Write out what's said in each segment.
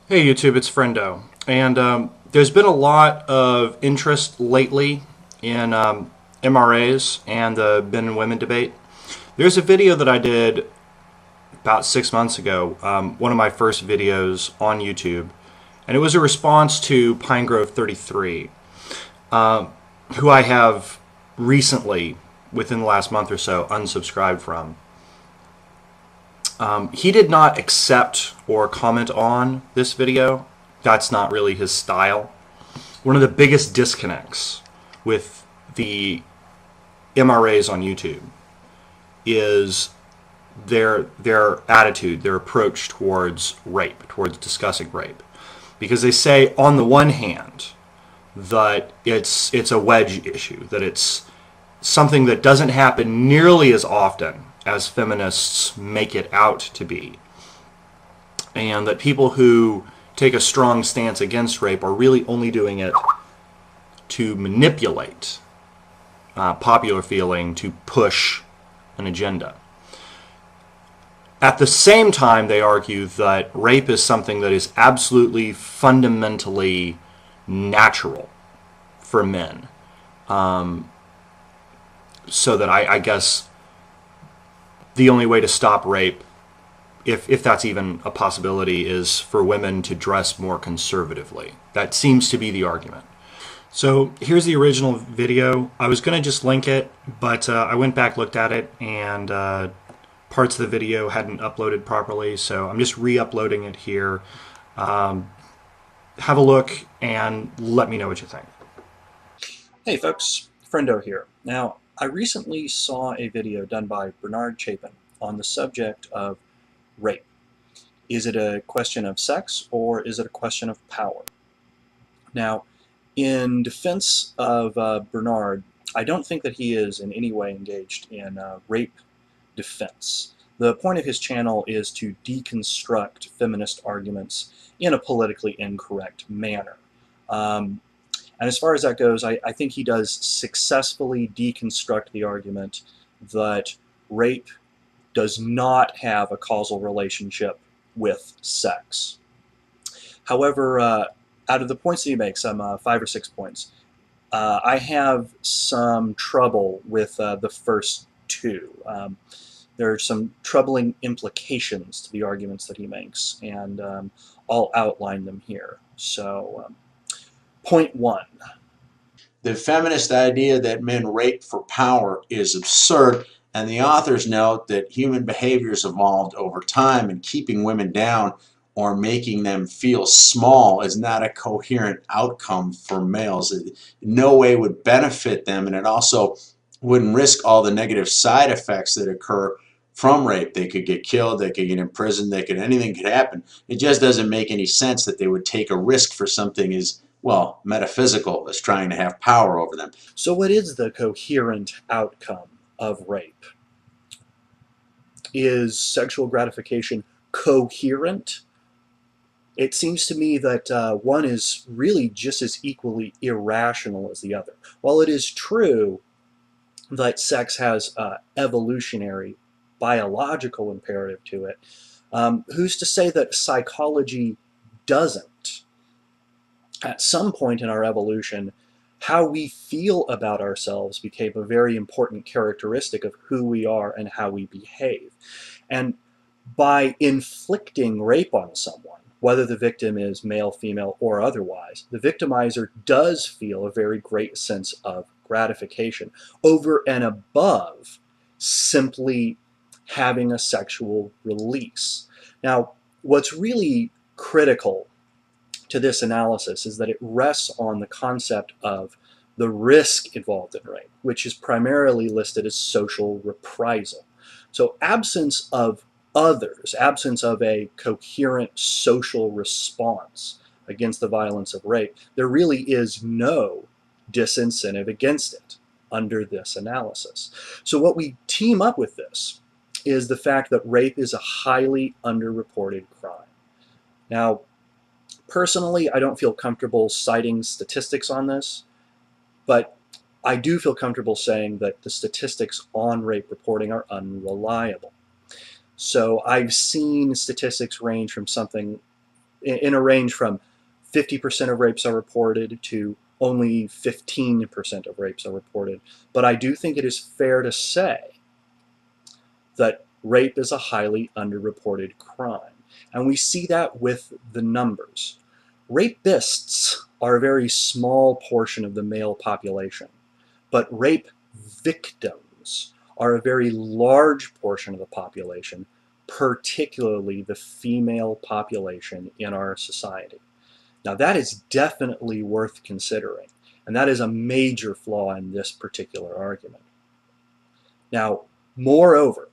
Hey YouTube, it's Friendo. And there's been a lot of interest lately in MRAs and the men and women debate. There's a video that I did about 6 months ago, one of my first videos on YouTube, and it was a response to Pinegrove33, who I have recently, within the last month or so, unsubscribed from. He did not accept or comment on this video. That's not really his style. One of the biggest disconnects with the MRAs on YouTube is their attitude, their approach towards rape, towards discussing rape. Because they say, on the one hand, that it's a wedge issue, that it's something that doesn't happen nearly as often as feminists make it out to be, and that people who take a strong stance against rape are really only doing it to manipulate popular feeling to push an agenda. At the same time, they argue that rape is something that is absolutely fundamentally natural for men. So that I guess the only way to stop rape, if that's even a possibility, is for women to dress more conservatively. That seems to be the argument. So here's the original video. I was going to just link it, but I went back, looked at it, and parts of the video hadn't uploaded properly, so I'm just re-uploading it here. Have a look and let me know what you think. Hey folks, Friendo here. Now, I recently saw a video done by Chapin on the subject of rape. Is it a question of sex or is it a question of power? Now, in defense of Bernard, I don't think that he is in any way engaged in rape defense. The point of his channel is to deconstruct feminist arguments in a politically incorrect manner. And as far as that goes, I think he does successfully deconstruct the argument that rape does not have a causal relationship with sex. However, out of the points that he makes, some 5 or 6 points, I have some trouble with the first two. There are some troubling implications to the arguments that he makes, and I'll outline them here. So, point 1. The feminist idea that men rape for power is absurd, and the authors note that human behaviors evolved over time, and keeping women down or making them feel small is not a coherent outcome for males. It in no way would benefit them, and it also wouldn't risk all the negative side effects that occur from rape. They could get killed, they could get imprisoned, anything could happen. It just doesn't make any sense that they would take a risk for something as, well, metaphysical as trying to have power over them. So what is the coherent outcome of rape? Is sexual gratification coherent? It seems to me that one is really just as equally irrational as the other. While it is true that sex has evolutionary, biological imperative to it, who's to say that psychology doesn't? At some point in our evolution, how we feel about ourselves became a very important characteristic of who we are and how we behave. And by inflicting rape on someone, whether the victim is male, female, or otherwise, the victimizer does feel a very great sense of gratification over and above simply having a sexual release. Now, what's really critical to this analysis is that it rests on the concept of the risk involved in rape, which is primarily listed as social reprisal. So absence of others, absence of a coherent social response against the violence of rape, there really is no disincentive against it under this analysis. So what we team up with this is the fact that rape is a highly underreported crime. Now, personally, I don't feel comfortable citing statistics on this, but I do feel comfortable saying that the statistics on rape reporting are unreliable. So I've seen statistics range from something in a range from 50% of rapes are reported to only 15% of rapes are reported. But I do think it is fair to say that rape is a highly underreported crime. And we see that with the numbers. Rapists are a very small portion of the male population, but rape victims are a very large portion of the population, particularly the female population in our society. Now, that is definitely worth considering, and that is a major flaw in this particular argument. Now, moreover,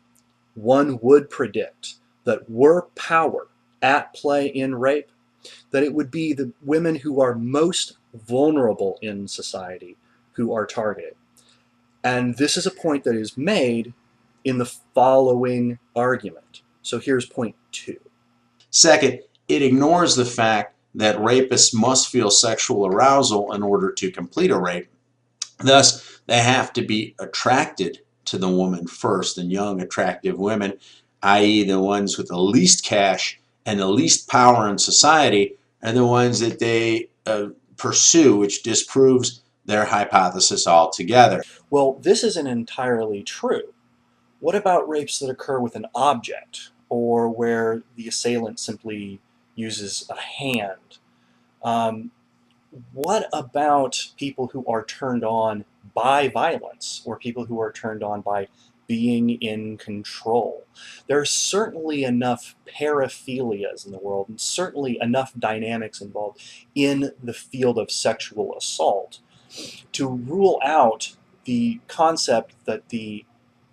one would predict that were power at play in rape, that it would be the women who are most vulnerable in society who are targeted. And this is a point that is made in the following argument. So here's point 2. Second, it ignores the fact that rapists must feel sexual arousal in order to complete a rape. Thus, they have to be attracted to the woman first, and young, attractive women, i.e. the ones with the least cash and the least power in society, are the ones that they pursue, which disproves their hypothesis altogether. Well, this isn't entirely true. What about rapes that occur with an object, or where the assailant simply uses a hand? What about people who are turned on by violence, or people who are turned on by being in control? There are certainly enough paraphilias in the world, and certainly enough dynamics involved in the field of sexual assault to rule out the concept that the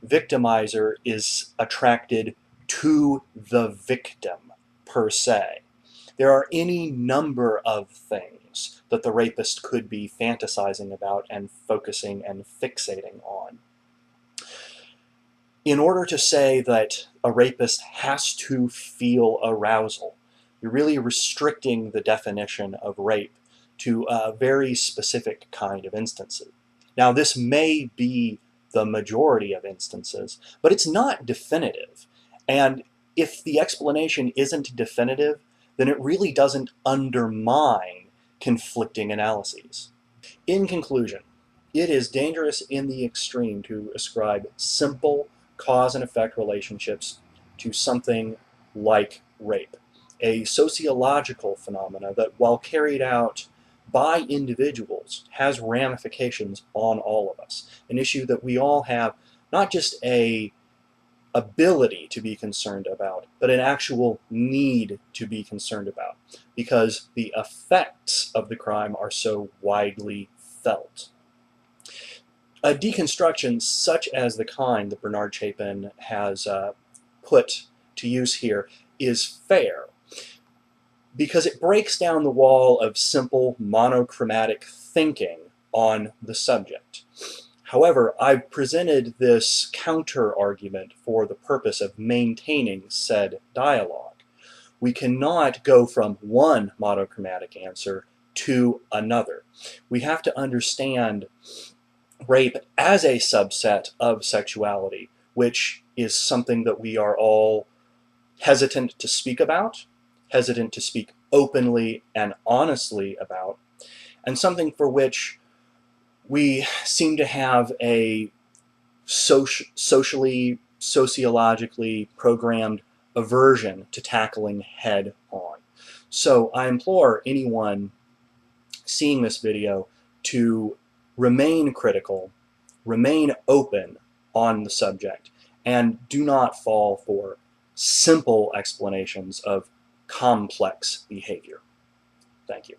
victimizer is attracted to the victim per se. There are any number of things that the rapist could be fantasizing about and focusing and fixating on. In order to say that a rapist has to feel arousal, you're really restricting the definition of rape to a very specific kind of instances. Now, this may be the majority of instances, but it's not definitive. And if the explanation isn't definitive, then it really doesn't undermine conflicting analyses. In conclusion, it is dangerous in the extreme to ascribe simple cause and effect relationships to something like rape, a sociological phenomena that, while carried out by individuals, has ramifications on all of us, an issue that we all have not just a ability to be concerned about, but an actual need to be concerned about, because the effects of the crime are so widely felt. A deconstruction such as the kind that Bernard Chapin has put to use here is fair, because it breaks down the wall of simple monochromatic thinking on the subject. However, I've presented this counter-argument for the purpose of maintaining said dialogue. We cannot go from one monochromatic answer to another. We have to understand rape as a subset of sexuality, which is something that we are all hesitant to speak about, hesitant to speak openly and honestly about, and something for which we seem to have a socially, sociologically programmed aversion to tackling head on. So I implore anyone seeing this video to remain critical, remain open on the subject, and do not fall for simple explanations of complex behavior. Thank you.